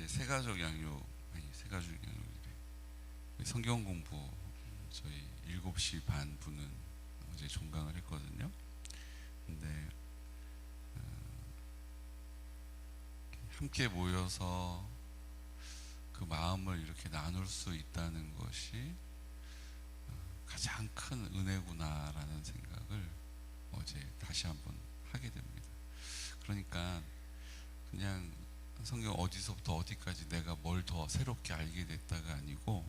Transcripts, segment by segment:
이제 새가족 양육, 아니 새가족 양육이래. 성경 공부 저희 7시 반 부는 어제 종강을 했거든요. 근데 함께 모여서 그 마음을 이렇게 나눌 수 있다는 것이 가장 큰 은혜구나라는 생각을 어제 다시 한번 하게 됩니다. 그러니까 그냥 성경 어디서부터 어디까지 내가 뭘 더 새롭게 알게 됐다가 아니고,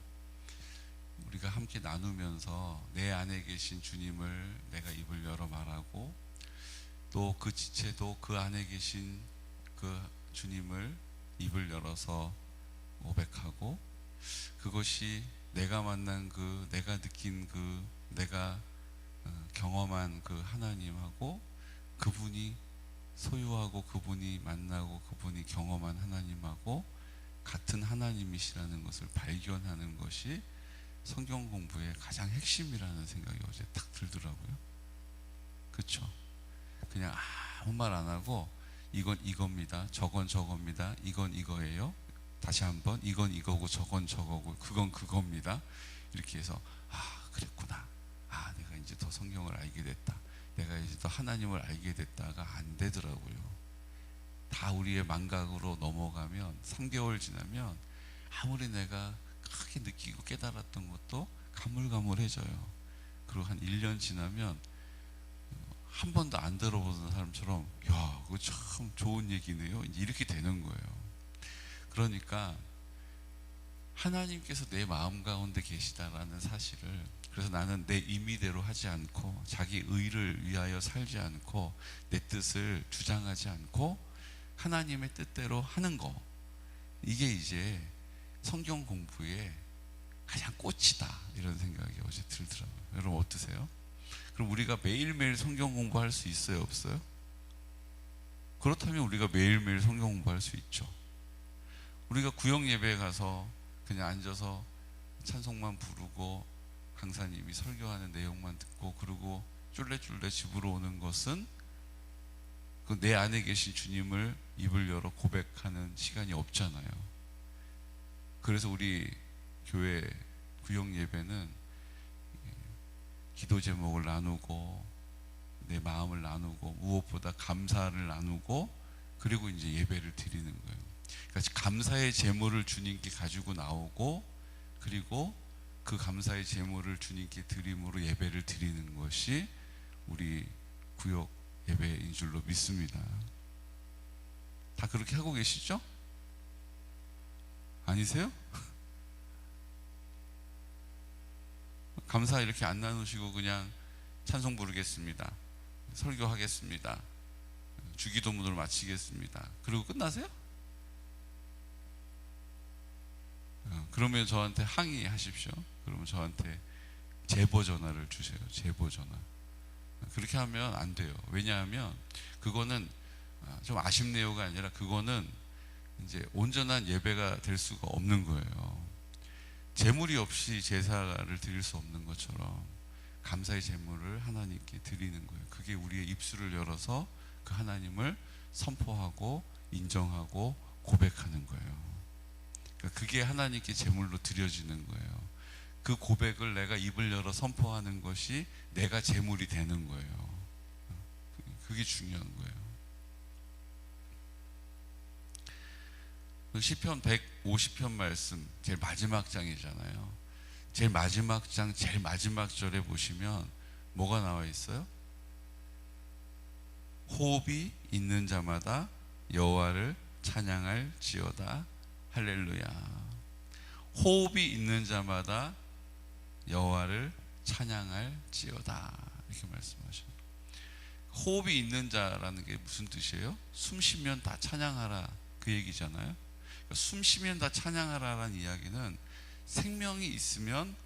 우리가 함께 나누면서 내 안에 계신 주님을 내가 입을 열어 말하고, 또 그 지체도 그 안에 계신 그 주님을 입을 열어서 고백하고, 그것이 내가 만난 그, 내가 느낀 그, 내가 경험한 그 하나님하고, 그분이 소유하고 그분이 만나고 그분이 경험한 하나님하고 같은 하나님이시라는 것을 발견하는 것이 성경 공부의 가장 핵심이라는 생각이 어제 딱 들더라고요. 그렇죠? 그냥 아무 말 안 하고 이건 이겁니다, 저건 저겁니다, 이건 이거예요, 다시 한번 이건 이거고 저건 저거고 그건 그겁니다, 이렇게 해서 그랬구나, 내가 이제 더 성경을 알게 됐다, 내가 이제 더 하나님을 알게 됐다가 안 되더라고요. 다 우리의 망각으로 넘어가면 3개월 지나면 아무리 내가 크게 느끼고 깨달았던 것도 가물가물해져요. 그리고 한 1년 지나면 한 번도 안 들어보던 사람처럼 그거 참 좋은 얘기네요, 이제 이렇게 되는 거예요. 그러니까 하나님께서 내 마음 가운데 계시다라는 사실을, 그래서 나는 내 임의대로 하지 않고 자기 의를 위하여 살지 않고 내 뜻을 주장하지 않고 하나님의 뜻대로 하는 거, 이게 이제 성경 공부의 가장 꽃이다, 이런 생각이 어제 들더라고요. 여러분 어떠세요? 그럼 우리가 매일매일 성경 공부할 수 있어요, 없어요? 그렇다면 우리가 매일매일 성경 공부할 수 있죠. 우리가 구역 예배에 가서 그냥 앉아서 찬송만 부르고 강사님이 설교하는 내용만 듣고 그러고 쫄래쫄래 집으로 오는 것은 그 내 안에 계신 주님을 입을 열어 고백하는 시간이 없잖아요. 그래서 우리 교회 구역 예배는 기도 제목을 나누고 내 마음을 나누고 무엇보다 감사를 나누고 그리고 이제 예배를 드리는 거예요. 그러니까 감사의 제물을 주님께 가지고 나오고, 그리고 그 감사의 제물을 주님께 드림으로 예배를 드리는 것이 우리 구역 예배인 줄로 믿습니다. 다 그렇게 하고 계시죠? 아니세요? 감사 이렇게 안 나누시고 그냥 찬송 부르겠습니다, 설교하겠습니다, 주기도문으로 마치겠습니다, 그리고 끝나세요? 그러면 저한테 항의하십시오. 그러면 저한테 제보 전화를 주세요. 제보 전화. 그렇게 하면 안 돼요. 왜냐하면 그거는 좀 아쉽네요가 아니라 그거는 이제 온전한 예배가 될 수가 없는 거예요. 제물이 없이 제사를 드릴 수 없는 것처럼 감사의 제물을 하나님께 드리는 거예요. 그게 우리의 입술을 열어서 그 하나님을 선포하고 인정하고 고백하는 거예요. 그게 하나님께 제물로 드려지는 거예요. 그 고백을 내가 입을 열어 선포하는 것이 내가 제물이 되는 거예요. 그게 중요한 거예요. 시편 150편 말씀 제일 마지막 장이잖아요. 제일 마지막 장 제일 마지막 절에 보시면 뭐가 나와 있어요? 호흡이 있는 자마다 여호와를 찬양할지어다. 할렐루야. 호흡이 있는 자마다 여호와를 찬양할지어다, 이렇게 말씀하셔요. 호흡이 있는 자라는 게 무슨 뜻이에요? 숨 쉬면 다 찬양하라, 그 얘기잖아요. 그러니까 숨 쉬면 다 찬양하라라는 이야기는 생명이 있으면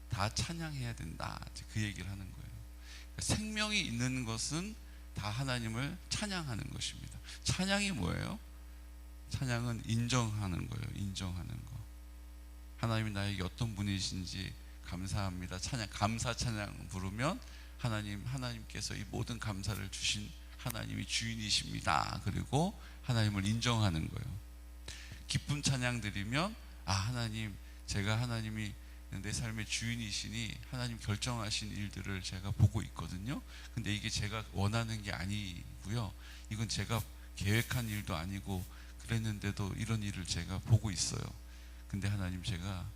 다 찬양해야 된다, 그 얘기를 하는 거예요. 그러니까 생명이 있는 것은 다 하나님을 찬양하는 것입니다. 찬양이 뭐예요? 찬양은 인정하는 거예요. 인정하는 거. 하나님이 나에게 어떤 분이신지 감사합니다. 찬양, 감사 찬양 부르면 하나님께서 이 모든 감사를 주신 하나님이 주인이십니다. 그리고 하나님을 인정하는 거예요. 기쁨 찬양 드리면 하나님, 제가 하나님이 내 삶의 주인이시니 하나님 결정하신 일들을 제가 보고 있거든요. 근데 이게 제가 원하는 게 아니고요, 이건 제가 계획한 일도 아니고 그랬는데도 이런 일을 제가 보고 있어요. 근데 하나님, 제가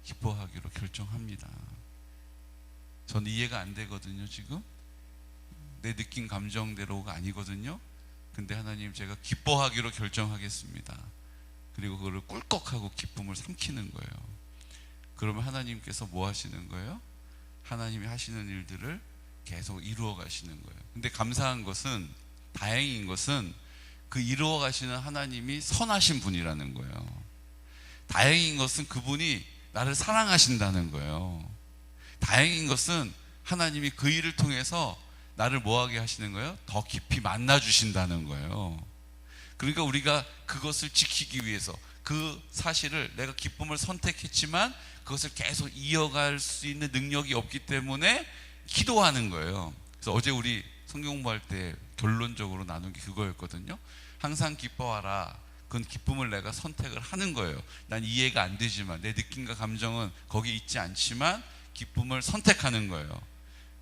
기뻐하기로 결정합니다. 전 이해가 안 되거든요. 지금 내 느낀 감정대로가 아니거든요. 근데 하나님, 제가 기뻐하기로 결정하겠습니다. 그리고 그거를 꿀꺽하고 기쁨을 삼키는 거예요. 그러면 하나님께서 뭐 하시는 거예요? 하나님이 하시는 일들을 계속 이루어 가시는 거예요. 근데 감사한 것은, 다행인 것은 그 이루어 가시는 하나님이 선하신 분이라는 거예요. 다행인 것은 그분이 나를 사랑하신다는 거예요. 다행인 것은 하나님이 그 일을 통해서 나를 뭐하게 하시는 거예요? 더 깊이 만나 주신다는 거예요. 그러니까 우리가 그것을 지키기 위해서, 그 사실을, 내가 기쁨을 선택했지만 그것을 계속 이어갈 수 있는 능력이 없기 때문에 기도하는 거예요. 그래서 어제 우리 성경 공부할 때 결론적으로 나눈 게 그거였거든요. 항상 기뻐하라. 그건 기쁨을 내가 선택을 하는 거예요. 난 이해가 안 되지만, 내 느낌과 감정은 거기 있지 않지만 기쁨을 선택하는 거예요.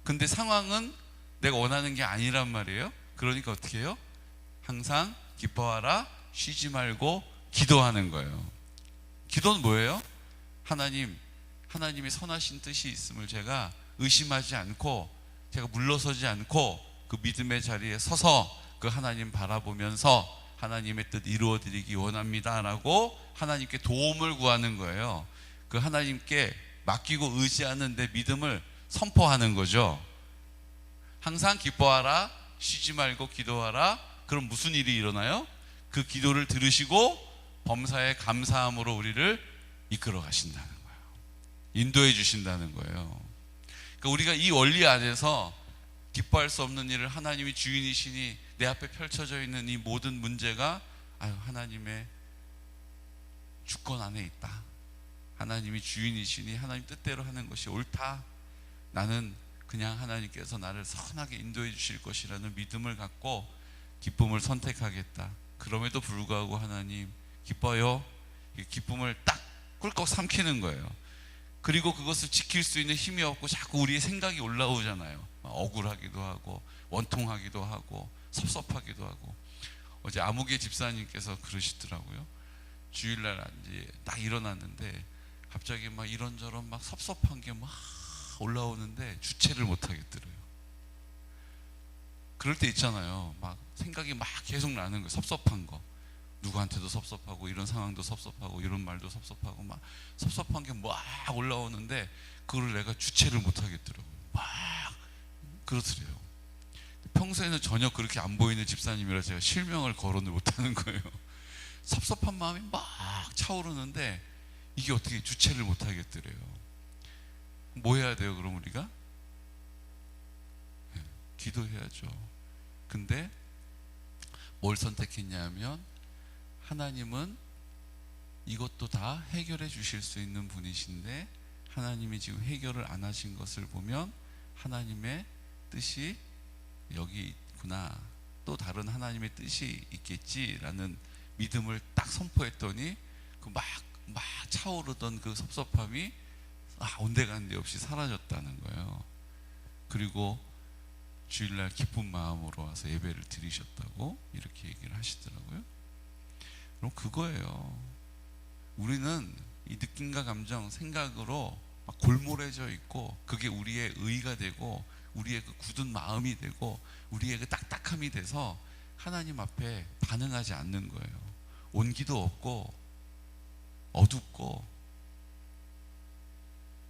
근데 상황은 내가 원하는 게 아니란 말이에요. 그러니까 어떻게 해요? 항상 기뻐하라, 쉬지 말고 기도하는 거예요. 기도는 뭐예요? 하나님의 선하신 뜻이 있음을 제가 의심하지 않고, 제가 물러서지 않고 그 믿음의 자리에 서서 그 하나님 바라보면서 하나님의 뜻 이루어드리기 원합니다 라고 하나님께 도움을 구하는 거예요. 그 하나님께 맡기고 의지하는 내 믿음을 선포하는 거죠. 항상 기뻐하라, 쉬지 말고 기도하라. 그럼 무슨 일이 일어나요? 그 기도를 들으시고 범사에 감사함으로 우리를 이끌어 가신다는 거예요. 인도해 주신다는 거예요. 그러니까 우리가 이 원리 안에서 기뻐할 수 없는 일을, 하나님이 주인이시니 내 앞에 펼쳐져 있는 이 모든 문제가 하나님의 주권 안에 있다. 하나님이 주인이시니 하나님 뜻대로 하는 것이 옳다. 나는 그냥 하나님께서 나를 선하게 인도해 주실 것이라는 믿음을 갖고 기쁨을 선택하겠다. 그럼에도 불구하고 하나님, 기뻐요. 기쁨을 딱 꿀꺽 삼키는 거예요. 그리고 그것을 지킬 수 있는 힘이 없고 자꾸 우리의 생각이 올라오잖아요. 억울하기도 하고 원통하기도 하고 섭섭하기도 하고. 어제 아무개 집사님께서 그러시더라고요. 주일날 이제 딱 일어났는데 갑자기 막 이런저런 막 섭섭한 게 막 올라오는데 주체를 못 하겠더래요. 그럴 때 있잖아요. 막 생각이 막 계속 나는 거예요. 섭섭한 거. 누구한테도 섭섭하고, 이런 상황도 섭섭하고, 이런 말도 섭섭하고, 막 섭섭한 게 막 올라오는데 그걸 내가 주체를 못 하겠더라고요. 막 그렇더래요. 평소에는 전혀 그렇게 안 보이는 집사님이라 제가 실명을 거론을 못 하는 거예요. 섭섭한 마음이 막 차오르는데 이게 어떻게 주체를 못 하겠더래요. 뭐 해야 돼요, 그럼 우리가? 기도해야죠. 근데 뭘 선택했냐면, 하나님은 이것도 다 해결해 주실 수 있는 분이신데 하나님이 지금 해결을 안 하신 것을 보면 하나님의 뜻이 여기 있구나, 또 다른 하나님의 뜻이 있겠지라는 믿음을 딱 선포했더니 그 막 차오르던 그 섭섭함이 온데간데 없이 사라졌다는 거예요. 그리고 주일날 기쁜 마음으로 와서 예배를 드리셨다고 이렇게 얘기를 하시더라고요. 그럼 그거예요. 우리는 이 느낌과 감정, 생각으로 막 골몰해져 있고, 그게 우리의 의가 되고 우리의 그 굳은 마음이 되고 우리의 그 딱딱함이 돼서 하나님 앞에 반응하지 않는 거예요. 온기도 없고 어둡고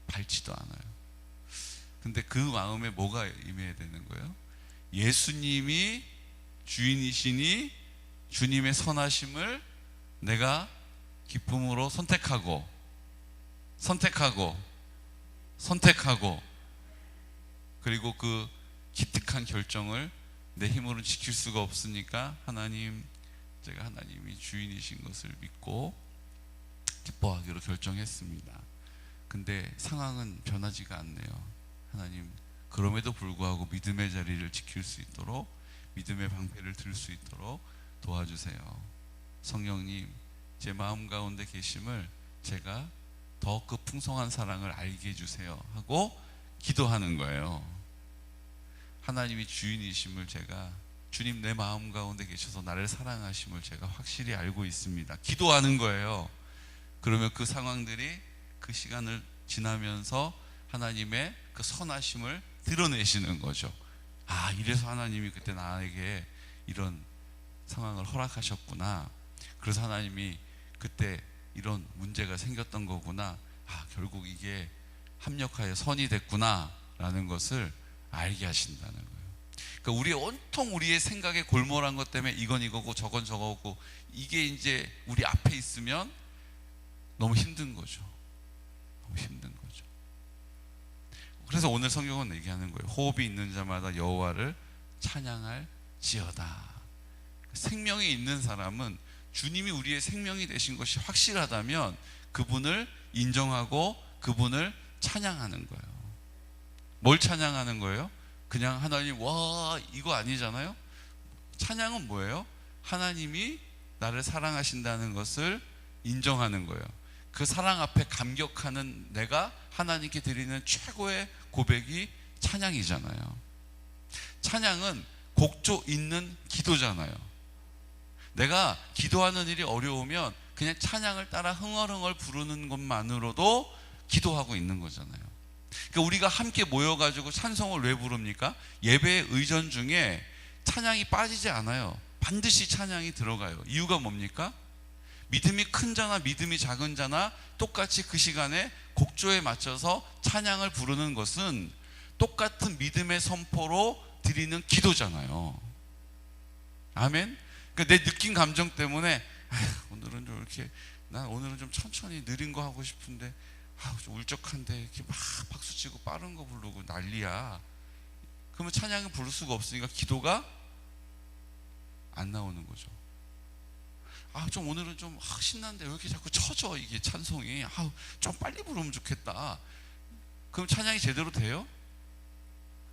밝지도 않아요. 근데 그 마음에 뭐가 임해야 되는 거예요? 예수님이 주인이시니 주님의 선하심을 내가 기쁨으로 선택하고 그리고 그 기특한 결정을 내 힘으로는 지킬 수가 없으니까 하나님, 제가 하나님이 주인이신 것을 믿고 기뻐하기로 결정했습니다. 근데 상황은 변하지가 않네요. 하나님, 그럼에도 불구하고 믿음의 자리를 지킬 수 있도록, 믿음의 방패를 들 수 있도록 도와주세요. 성령님, 제 마음 가운데 계심을 제가 더 그 풍성한 사랑을 알게 해주세요 하고 기도하는 거예요. 하나님이 주인이심을 제가, 주님 내 마음 가운데 계셔서 나를 사랑하심을 제가 확실히 알고 있습니다. 기도하는 거예요. 그러면 그 상황들이 그 시간을 지나면서 하나님의 그 선하심을 드러내시는 거죠. 아, 이래서 하나님이 그때 나에게 이런 상황을 허락하셨구나. 그래서 하나님이 그때 이런 문제가 생겼던 거구나. 아, 결국 이게 합력하여 선이 됐구나 라는 것을 알게 하신다는 거예요. 그러니까 우리의 온통 우리의 생각에 골몰한 것 때문에 이건 이거고 저건 저거고 이게 이제 우리 앞에 있으면 너무 힘든 거죠. 너무 힘든 거죠. 그래서 오늘 성경은 얘기하는 거예요. 호흡이 있는 자마다 여호와를 찬양할 지어다. 생명이 있는 사람은 주님이 우리의 생명이 되신 것이 확실하다면 그분을 인정하고 그분을 찬양하는 거예요. 뭘 찬양하는 거예요? 그냥 하나님 와 이거 아니잖아요. 찬양은 뭐예요? 하나님이 나를 사랑하신다는 것을 인정하는 거예요. 그 사랑 앞에 감격하는 내가 하나님께 드리는 최고의 고백이 찬양이잖아요. 찬양은 곡조 있는 기도잖아요. 내가 기도하는 일이 어려우면 그냥 찬양을 따라 흥얼흥얼 부르는 것만으로도 기도하고 있는 거잖아요. 그러니까 우리가 함께 모여가지고 찬송을 왜 부릅니까? 예배의 의전 중에 찬양이 빠지지 않아요. 반드시 찬양이 들어가요. 이유가 뭡니까? 믿음이 큰 자나 믿음이 작은 자나 똑같이 그 시간에 곡조에 맞춰서 찬양을 부르는 것은 똑같은 믿음의 선포로 드리는 기도잖아요. 아멘? 그러니까 내 느낀 감정 때문에 오늘은 좀 이렇게 난 오늘은 좀 천천히 느린 거 하고 싶은데 좀 울적한데 이렇게 막 박수치고 빠른 거 부르고 난리야. 그러면 찬양을 부를 수가 없으니까 기도가 안 나오는 거죠. 좀 오늘은 좀 신난데 왜 이렇게 자꾸 쳐져 이게 찬송이. 좀 빨리 부르면 좋겠다. 그럼 찬양이 제대로 돼요?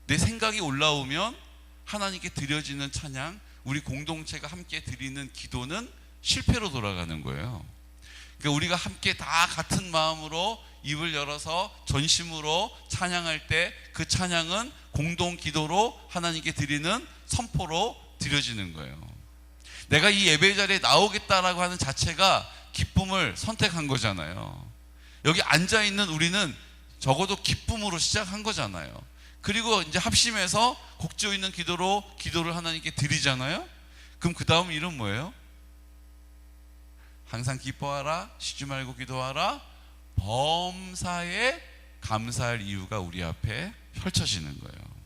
내 생각이 올라오면 하나님께 드려지는 찬양, 우리 공동체가 함께 드리는 기도는 실패로 돌아가는 거예요. 그러니까 우리가 함께 다 같은 마음으로 입을 열어서 전심으로 찬양할 때 그 찬양은 공동 기도로 하나님께 드리는 선포로 드려지는 거예요. 내가 이 예배 자리에 나오겠다라고 하는 자체가 기쁨을 선택한 거잖아요. 여기 앉아있는 우리는 적어도 기쁨으로 시작한 거잖아요. 그리고 이제 합심해서 곡조 있는 기도로 기도를 하나님께 드리잖아요. 그럼 그 다음 일은 뭐예요? 항상 기뻐하라, 쉬지 말고 기도하라, 범사에 감사할 이유가 우리 앞에 펼쳐지는 거예요.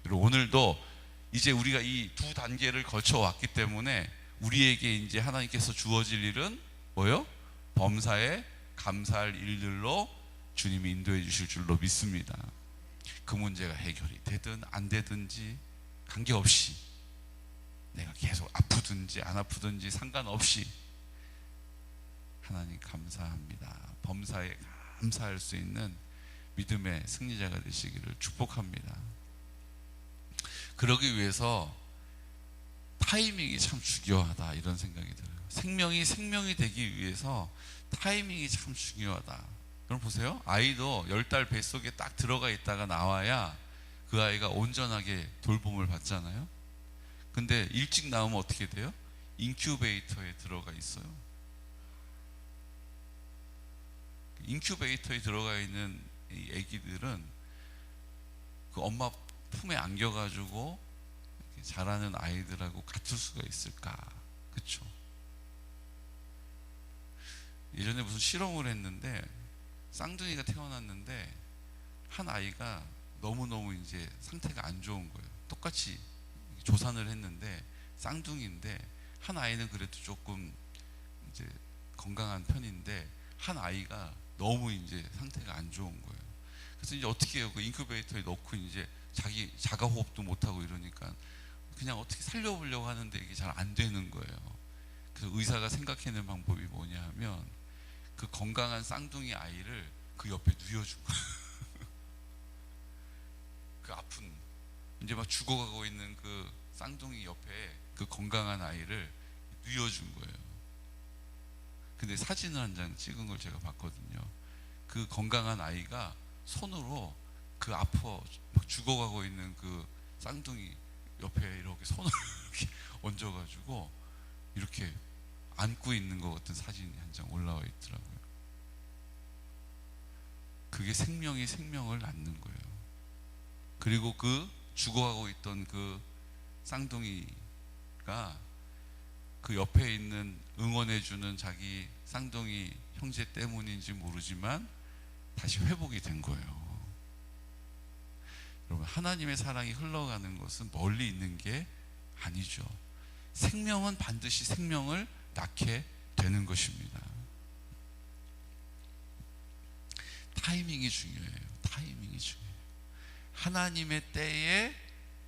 그리고 오늘도 이제 우리가 이 두 단계를 거쳐왔기 때문에 우리에게 이제 하나님께서 주어질 일은 뭐예요? 범사에 감사할 일들로 주님이 인도해 주실 줄로 믿습니다. 그 문제가 해결이 되든 안 되든지 관계없이, 내가 계속 아프든지 안 아프든지 상관없이 하나님 감사합니다. 범사에 감사할 수 있는 믿음의 승리자가 되시기를 축복합니다. 그러기 위해서 타이밍이 참 중요하다 이런 생각이 들어요. 생명이 되기 위해서 타이밍이 참 중요하다. 여러분 보세요. 아이도 10달 뱃속에 딱 들어가 있다가 나와야 그 아이가 온전하게 돌봄을 받잖아요. 근데 일찍 나오면 어떻게 돼요? 인큐베이터에 들어가 있어요. 인큐베이터에 들어가 있는 이 아기들은 그 엄마 품에 안겨가지고 자라는 아이들하고 같을 수가 있을까? 그렇죠? 예전에 무슨 실험을 했는데 쌍둥이가 태어났는데 한 아이가 너무너무 이제 상태가 안 좋은 거예요. 똑같이 조산을 했는데 쌍둥이인데 한 아이는 그래도 조금 이제 건강한 편인데 한 아이가 너무 이제 상태가 안 좋은 거예요. 그래서 이제 어떻게 해요? 그 인큐베이터에 넣고 이제 자기 자가 호흡도 못 하고 이러니까 그냥 어떻게 살려보려고 하는데 이게 잘 안 되는 거예요. 그래서 의사가 생각해낸 방법이 뭐냐 하면 그 건강한 쌍둥이 아이를 그 옆에 누워준 거예요. 그 아픈 이제 막 죽어가고 있는 그 쌍둥이 옆에 그 건강한 아이를 누워준 거예요. 근데 사진을 한 장 찍은 걸 제가 봤거든요. 그 건강한 아이가 손으로 그 막 죽어가고 있는 그 쌍둥이 옆에 이렇게 손을 이렇게 얹어가지고 이렇게 안고 있는 것 같은 사진이 한 장 올라와 있더라고요. 그게 생명이 생명을 낳는 거예요. 그리고 그 죽어가고 있던 그 쌍둥이가 그 옆에 있는 응원해주는 자기 쌍둥이 형제 때문인지 모르지만 다시 회복이 된 거예요. 여러분, 하나님의 사랑이 흘러가는 것은 멀리 있는 게 아니죠. 생명은 반드시 생명을 낳게 되는 것입니다. 타이밍이 중요해요. 타이밍이 중요해요. 하나님의 때에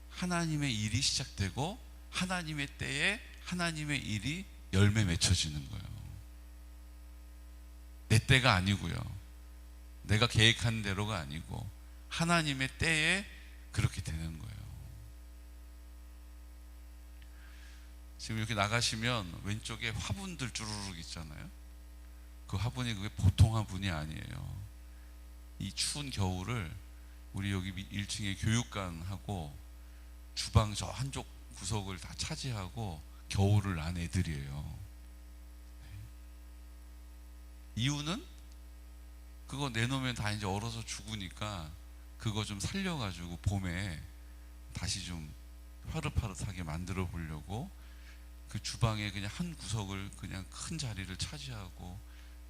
하나님의 일이 시작되고 하나님의 때에 하나님의 일이 열매 맺혀지는 거예요. 내 때가 아니고요. 내가 계획한 대로가 아니고 하나님의 때에 그렇게 되는 거예요. 지금 이렇게 나가시면 왼쪽에 화분들 주르륵 있잖아요. 그 화분이 그게 보통 화분이 아니에요. 이 추운 겨울을 우리 여기 1층에 교육관하고 주방 저 한쪽 구석을 다 차지하고 겨울을 난 애들이에요. 이유는 그거 내놓으면 다 이제 얼어서 죽으니까 그거 좀 살려가지고 봄에 다시 좀 파릇파릇하게 만들어 보려고 그 주방에 그냥 한 구석을 그냥 큰 자리를 차지하고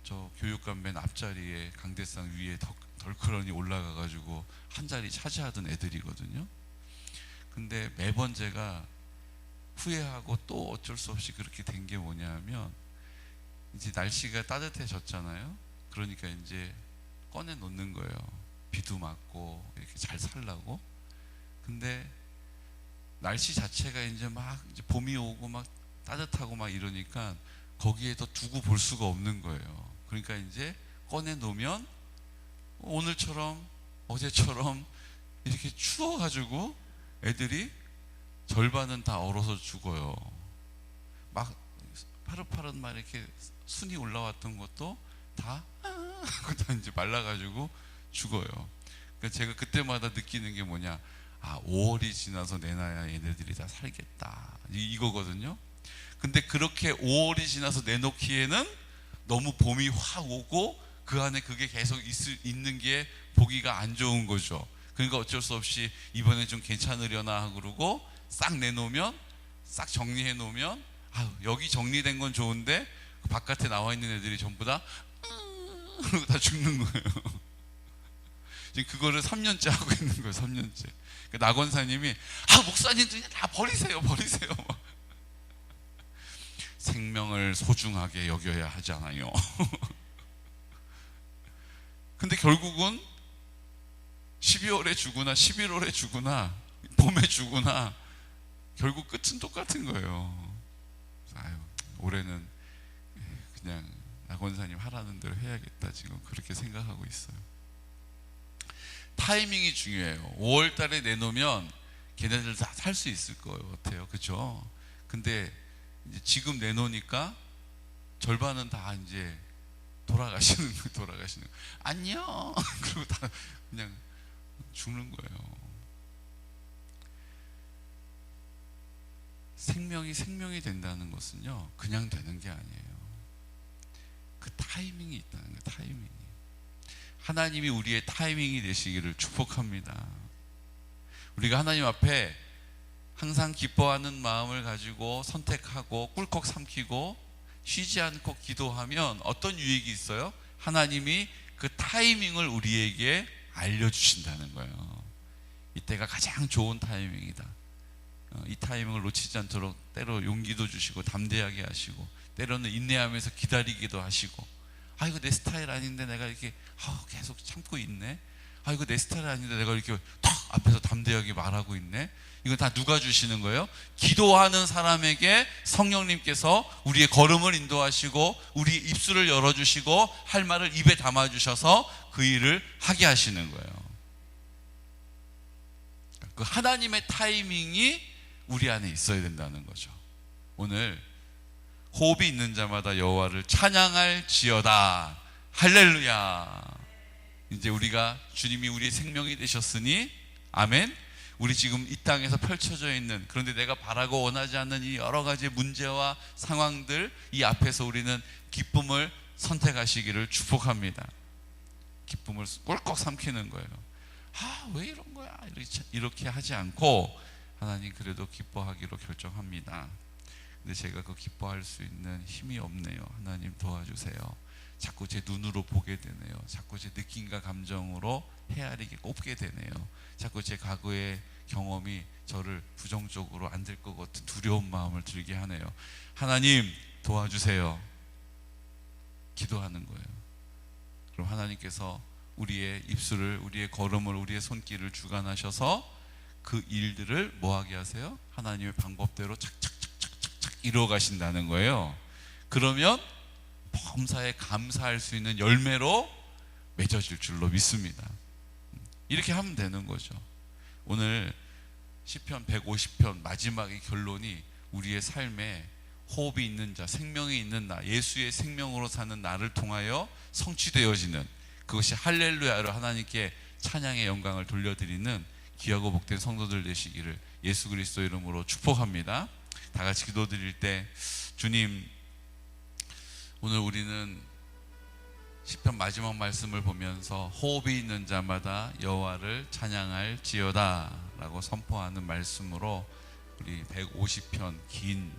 저 교육관 맨 앞자리에 강대상 위에 덜커런이 올라가가지고 한 자리 차지하던 애들이거든요. 근데 매번 제가 후회하고 또 어쩔 수 없이 그렇게 된 게 뭐냐면 이제 날씨가 따뜻해졌잖아요. 그러니까 이제 꺼내 놓는 거예요. 비도 맞고 이렇게 잘 살라고. 근데 날씨 자체가 이제 이제 봄이 오고 막 따뜻하고 막 이러니까 거기에 더 두고 볼 수가 없는 거예요. 그러니까 이제 꺼내 놓으면 오늘처럼 어제처럼 이렇게 추워가지고 애들이 절반은 다 얼어서 죽어요. 막 파릇파릇 막 이렇게 순이 올라왔던 것도 다 이제 말라가지고 죽어요. 그러니까 제가 그때마다 느끼는 게 뭐냐, 5월이 지나서 내놔야 얘네들이 다 살겠다, 이거거든요. 근데 그렇게 5월이 지나서 내놓기에는 너무 봄이 확 오고 그 안에 그게 계속 있는 게 보기가 안 좋은 거죠. 그러니까 어쩔 수 없이 이번에 좀 괜찮으려나 하고 그러고 싹 내놓으면, 싹 정리해 놓으면 여기 정리된 건 좋은데 그 바깥에 나와 있는 애들이 전부 다 그러고 다 죽는 거예요. 지금 그거를 3년째 하고 있는 거예요. 3년째. 그러니까 낙원사님이 목사님들 다 버리세요. 생명을 소중하게 여겨야 하잖아요. 근데 결국은 12월에 죽으나 11월에 죽으나 봄에 죽으나 결국 끝은 똑같은 거예요. 올해는 그냥 낙원사님 하라는 대로 해야겠다, 지금 그렇게 생각하고 있어요. 타이밍이 중요해요. 5월 달에 내놓으면 걔네들 다 살 수 있을 것 같아요. 그렇죠? 근데 이제 지금 내놓으니까 절반은 다 이제 돌아가시는 안녕 그리고 다 그냥 죽는 거예요. 생명이 된다는 것은요, 그냥 되는 게 아니에요. 그 타이밍이 있다는 거예요. 타이밍이. 하나님이 우리의 타이밍이 되시기를 축복합니다. 우리가 하나님 앞에 항상 기뻐하는 마음을 가지고 선택하고 꿀꺽 삼키고 쉬지 않고 기도하면 어떤 유익이 있어요? 하나님이 그 타이밍을 우리에게 알려주신다는 거예요. 이때가 가장 좋은 타이밍이다. 이 타이밍을 놓치지 않도록 때로 용기도 주시고 담대하게 하시고, 때로는 인내하면서 기다리기도 하시고, 이거 내 스타일 아닌데 내가 이렇게 계속 참고 있네. 이거 내 스타일 아닌데 내가 이렇게 탁 앞에서 담대하게 말하고 있네. 이건 다 누가 주시는 거예요? 기도하는 사람에게 성령님께서 우리의 걸음을 인도하시고 우리 입술을 열어주시고 할 말을 입에 담아주셔서 그 일을 하게 하시는 거예요. 그 하나님의 타이밍이 우리 안에 있어야 된다는 거죠. 오늘 호흡이 있는 자마다 여호와를 찬양할지어다. 할렐루야. 이제 우리가 주님이 우리의 생명이 되셨으니 아멘. 우리 지금 이 땅에서 펼쳐져 있는, 그런데 내가 바라고 원하지 않는 이 여러 가지 문제와 상황들, 이 앞에서 우리는 기쁨을 선택하시기를 축복합니다. 기쁨을 꿀꺽 삼키는 거예요. 왜 이런 거야? 이렇게 하지 않고 하나님 그래도 기뻐하기로 결정합니다. 근데 제가 그 기뻐할 수 있는 힘이 없네요. 하나님 도와주세요. 자꾸 제 눈으로 보게 되네요. 자꾸 제 느낌과 감정으로 헤아리게 꼽게 되네요. 자꾸 제 과거의 경험이 저를 부정적으로 안 될 것 같은 두려운 마음을 들게 하네요. 하나님 도와주세요. 기도하는 거예요. 그럼 하나님께서 우리의 입술을, 우리의 걸음을, 우리의 손길을 주관하셔서 그 일들을 뭐하게 하세요? 하나님의 방법대로 착착착착착 이루어 가신다는 거예요. 그러면 범사에 감사할 수 있는 열매로 맺어질 줄로 믿습니다. 이렇게 하면 되는 거죠. 오늘 시편 150편 마지막의 결론이 우리의 삶에 호흡이 있는 자, 생명이 있는 나, 예수의 생명으로 사는 나를 통하여 성취되어지는, 그것이 할렐루야로 하나님께 찬양의 영광을 돌려드리는 귀하고 복된 성도들 되시기를 예수 그리스도 이름으로 축복합니다. 다 같이 기도드릴 때, 주님, 오늘 우리는 시편 마지막 말씀을 보면서 호흡이 있는 자마다 여호와를 찬양할지어다 라고 선포하는 말씀으로 우리 150편 긴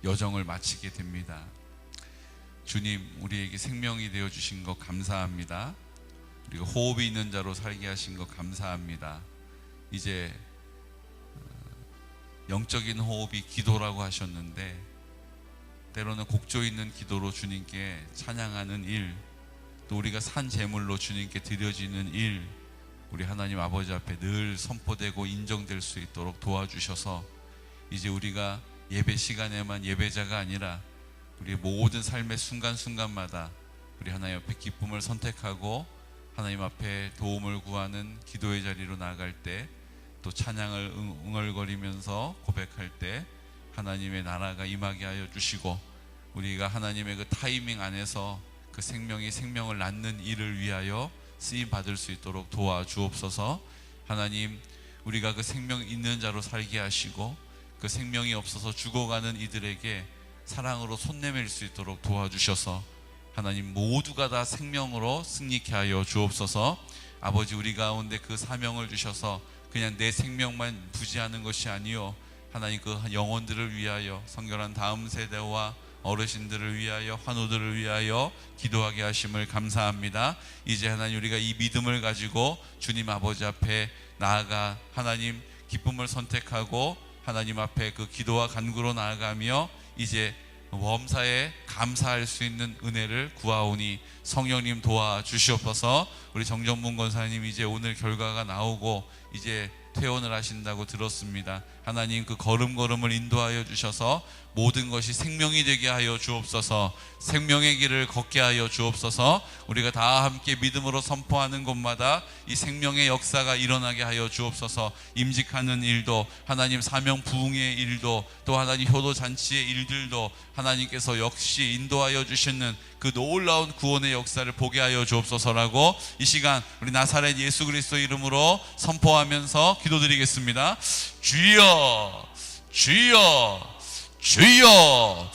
여정을 마치게 됩니다. 주님, 우리에게 생명이 되어 주신 것 감사합니다. 우리가 호흡이 있는 자로 살게 하신 것 감사합니다. 이제 영적인 호흡이 기도라고 하셨는데, 때로는 곡조 있는 기도로 주님께 찬양하는 일, 또 우리가 산 제물로 주님께 드려지는 일, 우리 하나님 아버지 앞에 늘 선포되고 인정될 수 있도록 도와주셔서 이제 우리가 예배 시간에만 예배자가 아니라 우리 모든 삶의 순간순간마다 우리 하나님 앞에 기쁨을 선택하고 하나님 앞에 도움을 구하는 기도의 자리로 나아갈 때, 또 찬양을 응얼거리면서 고백할 때 하나님의 나라가 임하게 하여 주시고, 우리가 하나님의 그 타이밍 안에서 그 생명이 생명을 낳는 일을 위하여 쓰임 받을 수 있도록 도와주옵소서. 하나님, 우리가 그 생명 있는 자로 살게 하시고 그 생명이 없어서 죽어가는 이들에게 사랑으로 손 내밀 수 있도록 도와주셔서 하나님 모두가 다 생명으로 승리케 하여 주옵소서. 아버지, 우리 가운데 그 사명을 주셔서 그냥 내 생명만 부지하는 것이 아니요, 하나님 그 영혼들을 위하여, 성결한 다음 세대와 어르신들을 위하여, 환우들을 위하여 기도하게 하심을 감사합니다. 이제 하나님, 우리가 이 믿음을 가지고 주님 아버지 앞에 나아가 하나님 기쁨을 선택하고 하나님 앞에 그 기도와 간구로 나아가며 이제 범사에 감사할 수 있는 은혜를 구하오니 성령님 도와주시옵소서. 우리 정전문 권사님, 이제 오늘 결과가 나오고 이제 퇴원을 하신다고 들었습니다. 하나님, 그 걸음걸음을 인도하여 주셔서 모든 것이 생명이 되게 하여 주옵소서. 생명의 길을 걷게 하여 주옵소서. 우리가 다 함께 믿음으로 선포하는 곳마다 이 생명의 역사가 일어나게 하여 주옵소서. 임직하는 일도, 하나님 사명 부흥의 일도, 또 하나님 효도잔치의 일들도 하나님께서 역시 인도하여 주시는 그 놀라운 구원의 역사를 보게 하여 주옵소서라고 이 시간 우리 나사렛 예수 그리스도 이름으로 선포하면서 기도드리겠습니다. 주여, 주여, 주여.